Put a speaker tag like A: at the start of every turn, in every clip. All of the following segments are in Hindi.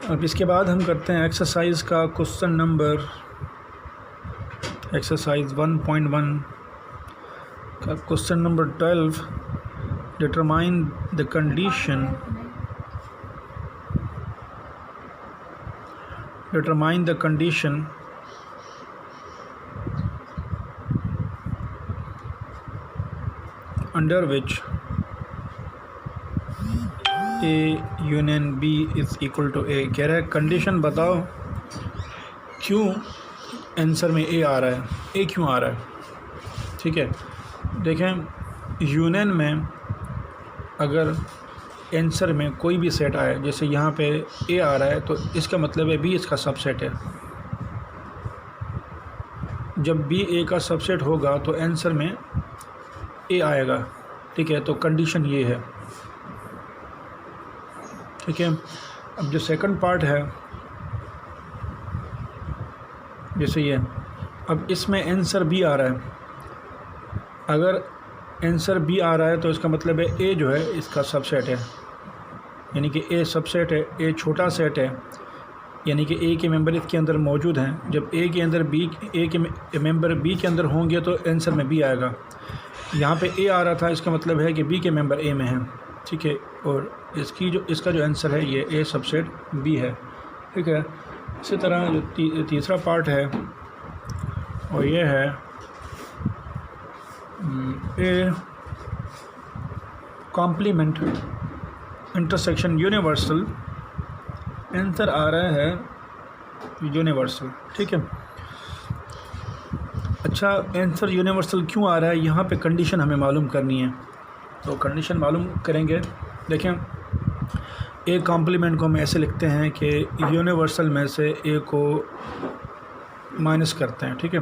A: अब इसके बाद हम करते हैं एक्सरसाइज का क्वेश्चन नंबर एक्सरसाइज 1.1 का question number 12। Determine the condition under which A union B is equal to A। कह रहा है कंडीशन बताओ क्यों आंसर में A आ रहा है, A क्यों आ रहा है। ठीक है, देखें यूनियन में अगर आंसर में कोई भी सेट आए, जैसे यहाँ पे A आ रहा है तो इसका मतलब है B इसका सबसेट है। जब B A का सबसेट होगा तो आंसर में A आएगा। ठीक है, तो कंडीशन ये है। ठीक है, अब जो सेकंड पार्ट है जैसे ये, अब इसमें आंसर B आ रहा है। अगर आंसर B आ रहा है तो इसका मतलब है A जो है इसका सबसेट है, यानी कि A सबसेट है, A छोटा सेट है, यानी कि A के मेंबर इसके अंदर मौजूद हैं। जब A के मेंबर B के अंदर होंगे तो आंसर में B आएगा। यहाँ पे A आ रहा था, इसका मतलब है कि B के मेंबर A में हैं। ठीक है, और इसका जो आंसर है ये A सबसेट B है। ठीक है, इसी तरह जो तीसरा पार्ट है और ये है A complement intersection universal. Answer आ रहा है यूनिवर्सल। ठीक है, अच्छा आंसर यूनिवर्सल क्यों आ रहा है, यहाँ पे कंडीशन हमें मालूम करनी है। तो कंडीशन मालूम करेंगे। देखें ए कॉम्प्लीमेंट को हम ऐसे लिखते हैं कि यूनिवर्सल में से ए को माइनस करते हैं। ठीक है,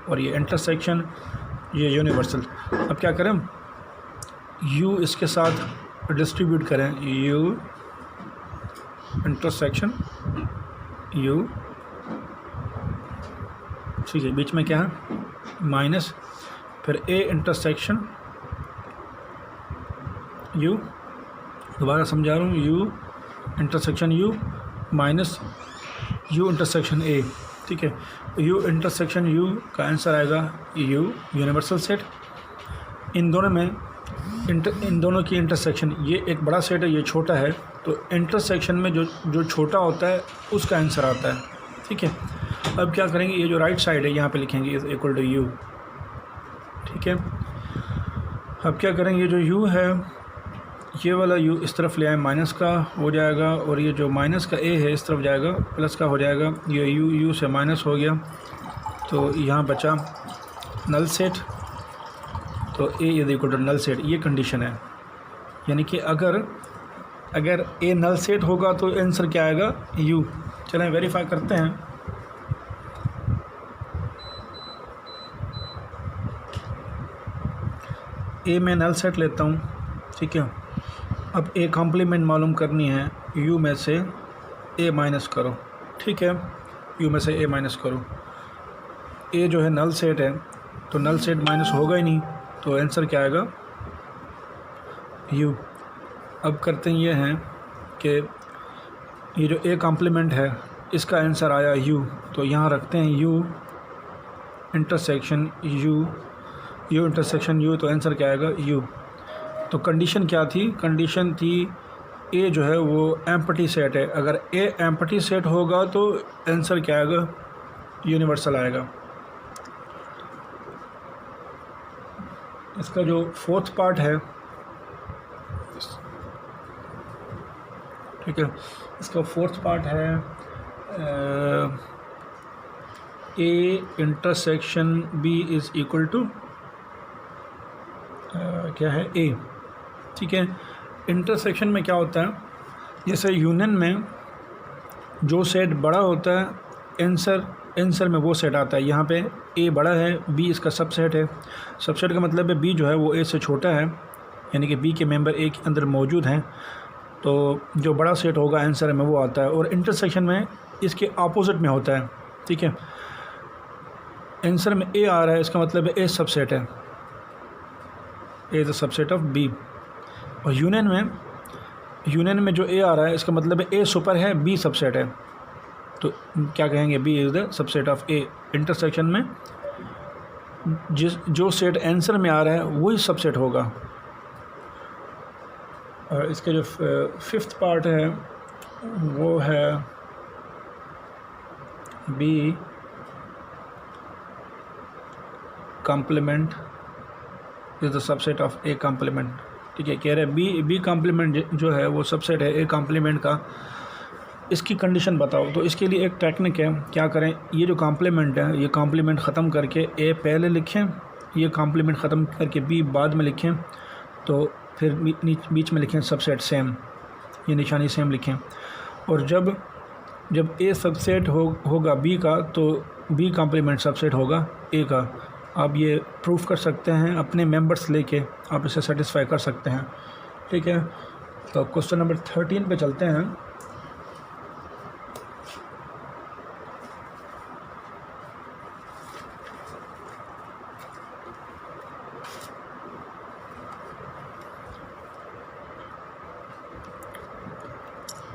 A: और ये इंटरसेक्शन ये यूनिवर्सल। अब क्या करें, यू इसके साथ डिस्ट्रीब्यूट करें, यू इंटरसेक्शन यू। ठीक है, बीच में क्या है माइनस, फिर ए इंटरसेक्शन यू। दोबारा समझा रहा हूँ, you intersection you minus you intersection A. ठीक है, यू इंटरसेक्शन यू का आंसर आएगा यू यूनिवर्सल सेट। इन दोनों की इंटरसेक्शन, ये एक बड़ा सेट है, ये छोटा है, तो इंटरसेक्शन में जो छोटा होता है उसका आंसर आता है। ठीक है, अब क्या करेंगे, ये जो राइट साइड है यहाँ पे लिखेंगे इज इक्वल टू यू। ठीक है, अब क्या करेंगे, ये जो यू है ये वाला यू इस तरफ ले आए, माइनस का हो जाएगा, और ये जो माइनस का ए है इस तरफ जाएगा, प्लस का हो जाएगा। ये यू से माइनस हो गया, तो यहाँ बचा नल सेट, तो A is equal to null set. ये कंडीशन है, यानी कि अगर ए नल सेट होगा तो आंसर क्या आएगा यू। चलें वेरीफाई करते हैं। ए में नल सेट लेता हूँ। ठीक है, अब ए कॉम्प्लीमेंट मालूम करनी है, यू में से ए माइनस करो। ठीक है, यू में से ए माइनस करो। ए जो है नल सेट है, तो नल सेट माइनस होगा ही नहीं, तो आंसर क्या आएगा यू। अब करते हैं ये हैं कि ये जो ए कॉम्प्लीमेंट है इसका आंसर आया यू, तो यहाँ रखते हैं you intersection you intersection you, तो आंसर क्या आएगा यू। तो कंडीशन क्या थी, कंडीशन थी ए जो है वो एम्प्टी सेट है। अगर ए एम्प्टी सेट होगा तो आंसर क्या आएगा यूनिवर्सल आएगा। इसका जो फोर्थ पार्ट है, ठीक है, इसका फोर्थ पार्ट है A intersection B is equal to क्या है ए। ठीक है, इंटरसेक्शन में क्या होता है, जैसे यूनियन में जो सेट बड़ा होता है आंसर में वो सेट आता है। यहाँ पे ए बड़ा है, बी इसका सबसेट है। सबसेट का मतलब है बी जो है वो ए से छोटा है, यानी कि बी के मेंबर ए के अंदर मौजूद हैं, तो जो बड़ा सेट होगा आंसर में वो आता है। और इंटरसेक्शन में इसके अपोजिट में होता है। ठीक है, आंसर में ए आ रहा है, इसका मतलब है ए सबसेट है, A is a subset of B. और यूनियन में यूनियन में जो ए आ रहा है इसका मतलब है ए सुपर है, बी सबसेट है, तो क्या कहेंगे, B is the subset of A. Intersection में जो सेट आंसर में आ रहा है वही सबसेट होगा। और इसके जो फिफ्थ पार्ट है वो है B complement is the subset of A complement. ठीक है, कह रहे हैं बी कॉम्प्लीमेंट जो है वो सबसेट है ए कॉम्प्लीमेंट का। इसकी कंडीशन बताओ। तो इसके लिए एक टेक्निक है, क्या करें, ये जो कॉम्प्लीमेंट है ये कॉम्प्लीमेंट ख़त्म करके ए पहले लिखें, ये कॉम्प्लीमेंट ख़त्म करके बी बाद में लिखें, तो फिर बीच में लिखें सबसेट सेम, ये निशानी सेम लिखें। और जब ए सबसेट होगा बी का तो बी कॉम्प्लीमेंट सबसेट होगा ए का। आप ये प्रूफ कर सकते हैं अपने मेंबर्स लेके, आप इसे सेटिस्फाई कर सकते हैं। ठीक है, तो क्वेश्चन नंबर 13 पे चलते हैं।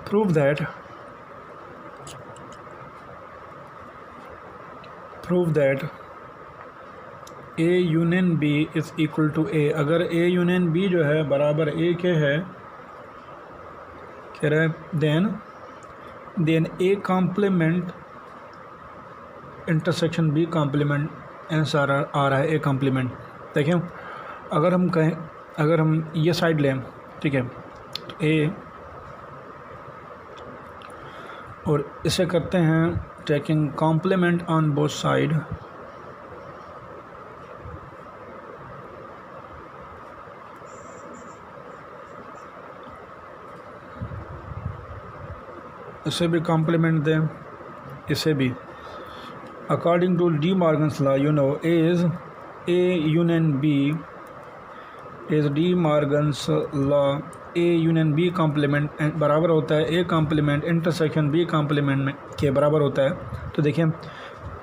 A: prove that A union B is equal to A। अगर A यूनियन B जो है बराबर A के है, कह रहा है then A complement intersection B complement, answer आ रहा है A कॉम्प्लीमेंट। देखें, अगर हम ये साइड लें, ठीक है, तो A और इसे करते हैं taking complement on both side, इसे भी कॉम्प्लीमेंट दें, इसे भी। According to De Morgan's law, you know A union B is De Morgan's law, A union B complement बराबर होता है A complement intersection B complement में के बराबर होता है। तो देखिए,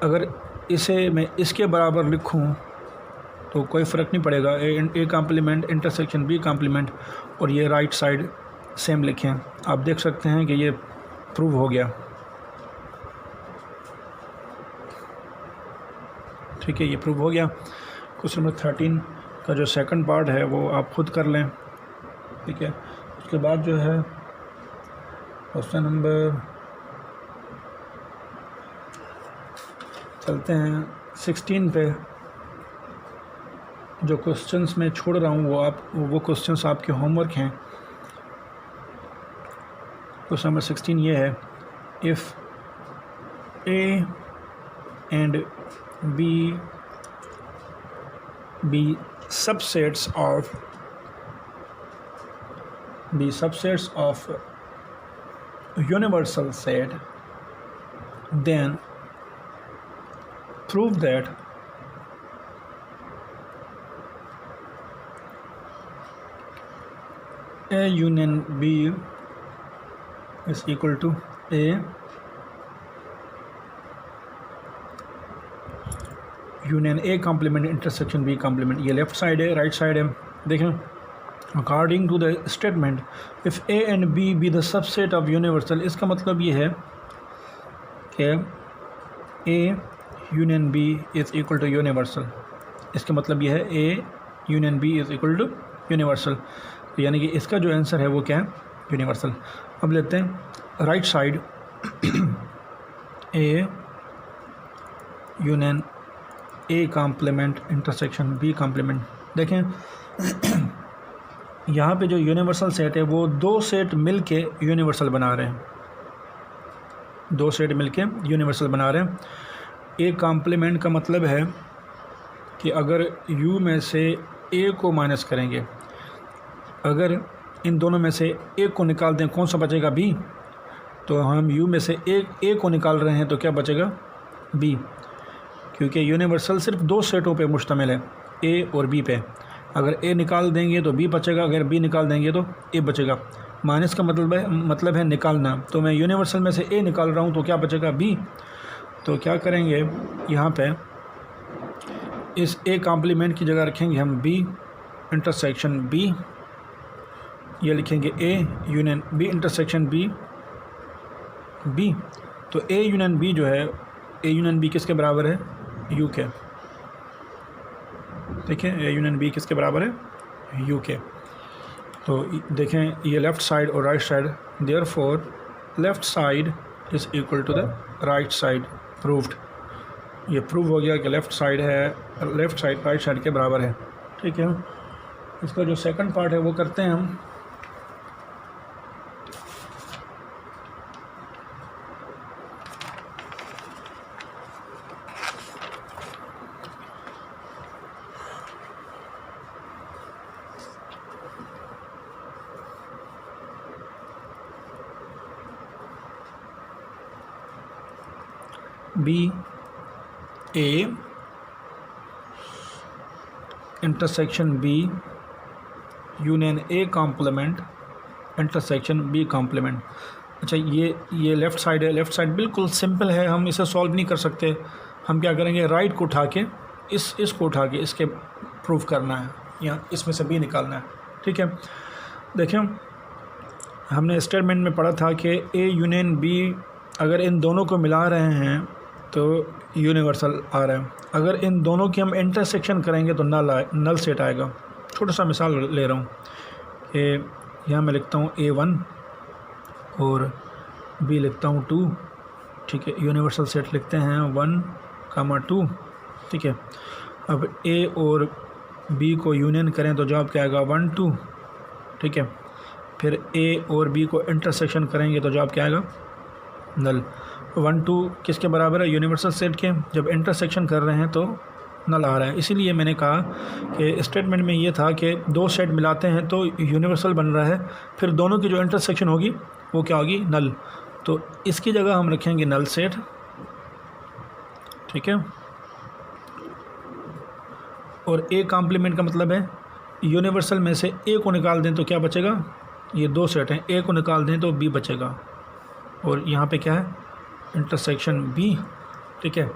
A: अगर इसे मैं इसके बराबर लिखूं तो कोई फ़र्क नहीं पड़ेगा, A complement intersection B complement, और ये राइट साइड सेम लिखें। आप देख सकते हैं कि ये प्रूव हो गया। ठीक है, ये प्रूव हो गया। क्वेश्चन नंबर 13 का जो सेकंड पार्ट है वो आप खुद कर लें। ठीक है, उसके बाद जो है क्वेश्चन नंबर चलते हैं 16 पे। जो क्वेश्चंस मैं छोड़ रहा हूँ वो क्वेश्चंस आपके होमवर्क हैं। क्वेश्चन नंबर 16 ये है, if A and B subsets of universal set, then prove that A union B is equal to A union A complement intersection B complement. ये लेफ्ट साइड है, राइट साइड है। देखें, according to the statement if A and B B the subset of universal, इसका मतलब ये है कि A union B is equal to universal. इसका मतलब ये है A union B is equal to universal, यानी कि इसका जो आंसर है वो क्या है, यूनिवर्सल। अब लेते हैं right side, A union A complement intersection B complement. देखें, यहाँ पे जो यूनिवर्सल सेट है वो दो सेट मिलके यूनिवर्सल बना रहे हैं, दो सेट मिलके यूनिवर्सल बना रहे हैं। ए कॉम्प्लीमेंट का मतलब है कि अगर यू में से ए को माइनस करेंगे, अगर इन दोनों में से एक को निकाल दें, कौन सा बचेगा, बी। तो हम यू में से ए को निकाल रहे हैं तो क्या बचेगा, बी, क्योंकि यूनिवर्सल सिर्फ दो सेटों पे मुश्तमिल है, ए और बी पे। अगर ए निकाल देंगे तो बी बचेगा, अगर बी निकाल देंगे तो ए बचेगा। माइनस का मतलब है निकालना, तो मैं यूनिवर्सल में से ए निकाल रहा हूँ तो क्या बचेगा, बी। तो क्या करेंगे, यहाँ पे इस ए कॉम्प्लीमेंट की जगह रखेंगे हम बी इंटरसेक्शन बी, ये लिखेंगे A union B intersection B B. तो ए यूनियन बी जो है, ए यूनियन बी किसके बराबर है, यू के। ठीक है, ए यूनियन बी किसके बराबर है, यू के। तो देखें ये लेफ़्ट साइड और right side, therefore left side is equal to the right side, proved. ये प्रूव हो गया कि लेफ़्ट साइड है, लेफ़्ट साइड राइट साइड के बराबर है। ठीक है, इसका जो सेकंड पार्ट है वो करते हैं हम। B A intersection B union A complement intersection B complement. अच्छा, ये लेफ़्ट साइड है, लेफ़्ट साइड बिल्कुल सिंपल है, हम इसे सॉल्व नहीं कर सकते। हम क्या करेंगे, राइट को उठा के इसको उठा के इसके प्रूफ करना है, या इसमें से बी निकालना है। ठीक है, देखें हमने स्टेटमेंट में पढ़ा था कि ए यूनियन बी अगर इन दोनों को मिला रहे हैं तो यूनिवर्सल आ रहा है। अगर इन दोनों की हम इंटरसेक्शन करेंगे तो नल सेट आएगा। छोटा सा मिसाल ले रहा हूँ कि यहाँ मैं लिखता हूँ A1 और B लिखता हूँ 2। ठीक है, यूनिवर्सल सेट लिखते हैं 1, 2। ठीक है, अब A और B को यूनियन करें तो जवाब क्या आएगा, 1, 2। ठीक है, फिर A और B को इंटरसेक्शन करेंगे तो जवाब क्या आएगा, नल। 1, 2 किसके बराबर है, यूनिवर्सल सेट के। जब इंटरसेक्शन कर रहे हैं तो नल आ रहा है। इसीलिए मैंने कहा कि स्टेटमेंट में ये था कि दो सेट मिलाते हैं तो यूनिवर्सल बन रहा है, फिर दोनों की जो इंटरसेक्शन होगी वो क्या होगी, नल। तो इसकी जगह हम रखेंगे नल सेट। ठीक है, और ए कॉम्प्लीमेंट का मतलब है यूनिवर्सल में से ए को निकाल दें तो क्या बचेगा, ये दो सेट हैं, ए को निकाल दें तो बी बचेगा, और यहाँ पे क्या है, इंटरसेक्शन बी। ठीक है,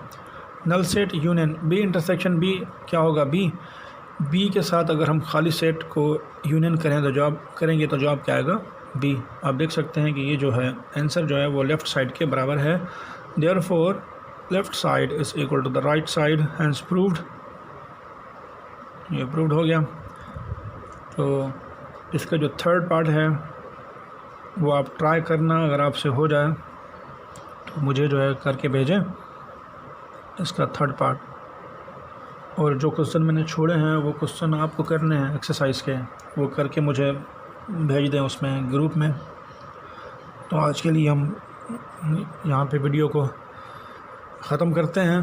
A: null set union B intersection B क्या होगा, बी के साथ अगर हम खाली सेट को यूनियन करें तो जवाब करेंगे तो जवाब क्या आएगा, बी। आप देख सकते हैं कि ये जो है आंसर जो है वो लेफ़्ट साइड के बराबर है। Therefore left side is equal to the right side, hence proved. ये प्रूव्ड हो गया। तो इसका जो थर्ड पार्ट है वो आप ट्राई करना, अगर आपसे हो जाए तो मुझे जो है करके भेजें इसका थर्ड पार्ट। और जो क्वेश्चन मैंने छोड़े हैं वो क्वेश्चन आपको करने हैं एक्सरसाइज के, वो करके मुझे भेज दें उसमें ग्रुप में। तो आज के लिए हम यहाँ पे वीडियो को ख़त्म करते हैं।